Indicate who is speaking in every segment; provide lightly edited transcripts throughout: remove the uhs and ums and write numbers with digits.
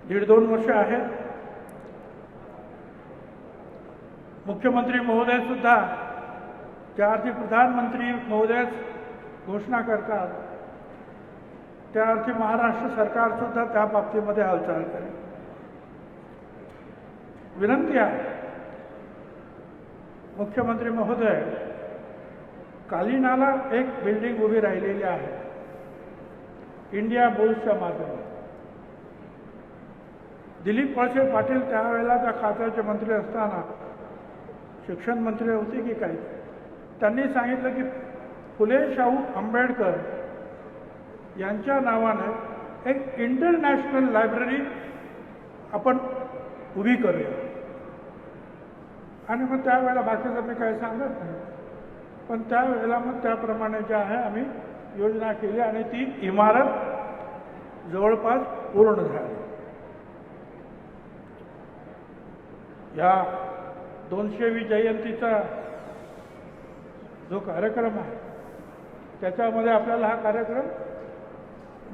Speaker 1: 1.5-2 वर्ष आहे। मुख्यमंत्री महोदय सुद्धा ज्या अर्थी प्रधानमंत्री महोदय घोषणा करतात त्या अर्थी महाराष्ट्र सरकार सुद्धा त्या बाबतीमध्ये हालचाल करेल। विनंती आहे मुख्यमंत्री महोदय, कालिनाला एक बिल्डिंग उभी राहिलेली आहे इंडिया बुल्सच्या मागे। दिलीप वळसे पाटील त्यावेळेला त्या खात्याचे मंत्री असताना शिक्षण मंत्री होते की काय, त्यांनी सांगितलं की फुले शाहू आंबेडकर यांच्या नावाने एक इंटरनॅशनल लायब्ररी आपण उभी करूया। आणि मग त्यावेळेला बाकीचं मी काही सांगत नाही, पण त्यावेळेला मग त्याप्रमाणे जे आहे आम्ही योजना केली आणि ती इमारत जवळपास पूर्ण झाली। या 200वी जयंतीचा जो कार्यक्रम आहे त्याच्यामध्ये आपल्याला हा कार्यक्रम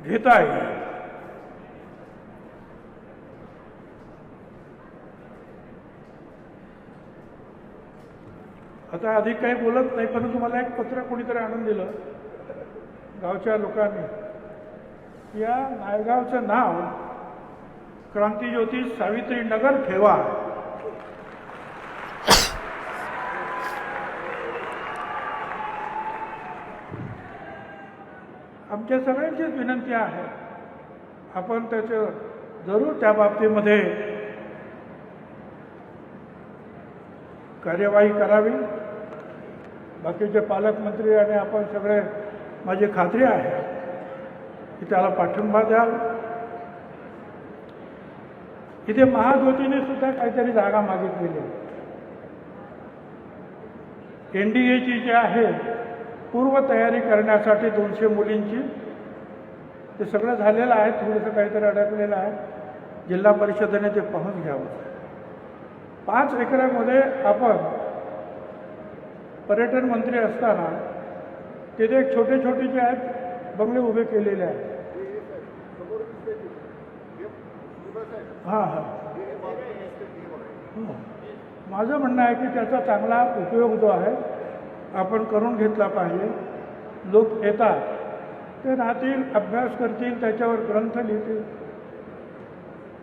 Speaker 1: घेता येईल। आता अधिक काही बोलत नाही, परंतु मला एक पत्र कोणीतरी आणून दिलं गावच्या लोकांनी। या नायगावचं नाव क्रांतिज्योती सावित्री नगर ठेवा। आमच्या सगळ्यांचीच विनंती आहे आपण त्याचं जरूर त्या बाबतीमध्ये कार्यवाही करावी। बाकीचे पालकमंत्री आणि आपण सगळे, माझी खात्री आहे की त्याला पाठिंबा द्याल। इथे महाज्योतीने सुद्धा काहीतरी जागा मागितलेली आहे। NDAची जी आहे पूर्वतयारी करण्यासाठी 200 मुलींची, ते सगळं झालेलं आहे, थोडंसं काहीतरी अडकलेलं आहे। जिल्हा परिषदेने ते पाहून घ्यावं। 5 एकरामध्ये आपण पर्यटन मंत्री असताना तिथे एक छोटे जे आहेत बंगले उभे केलेले आहेत। हां हां, माझं म्हणणं आहे की त्याचा चांगला उपयोग जो आहे आपण करून घेतला पाहिजे। लोक येतात, ते राहतील, अभ्यास करतील, त्याच्यावर ग्रंथ लिहितील।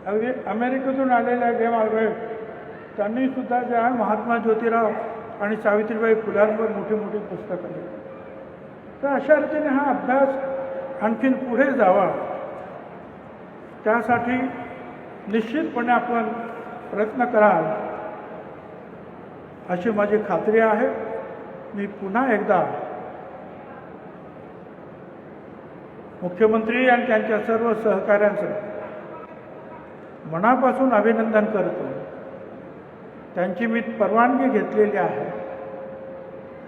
Speaker 1: अगदी अमेरिकेतून आलेल्या गेम आल्ब्रेट त्यांनी सुद्धा जे आहे महात्मा ज्योतिराव आणि सावित्रीबाई फुल्यांवर मोठी पुस्तकं लिहिली। तर अशा रीतीने हा अभ्यास आणखीन पुढे जावा, त्यासाठी निश्चितपणे आपण प्रयत्न कराल अशी माझी खात्री आहे। मी पुन्हा एकदा मुख्यमंत्री आणि त्यांच्या सर्व सहकाऱ्यांचं मनापासून अभिनंदन करतो। त्यांची मी परवानगी घेतलेली आहे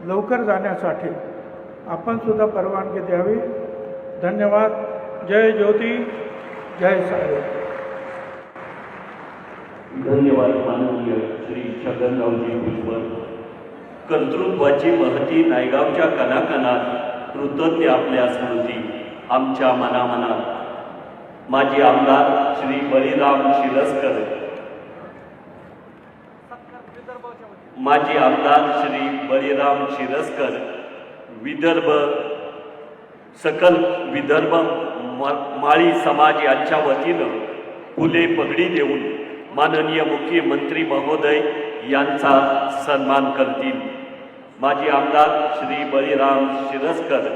Speaker 1: लवकर जाण्यासाठी, आपण सुद्धा परवानगी द्यावी। धन्यवाद। जय ज्योती, जय साहेब।
Speaker 2: धन्यवाद माननीय श्री छगनरावजी भुजबळ। कर्तृत्वाची महती नायगावच्या कणाकणात कृतज्ञ आपल्या स्मृती आमच्या मनामनात। माजी आमदार श्री बळीराम शिरस्कर, माजी आमदार श्री बळीराम शिरस्कर, विदर्भ सकल विदर्भ माळी समाज यांच्या वतीनं फुले पगडी देऊन माननीय मुख्यमंत्री महोदय यांचा सन्मान करतील। माजी आमदार श्री बळीराम शिरस्कर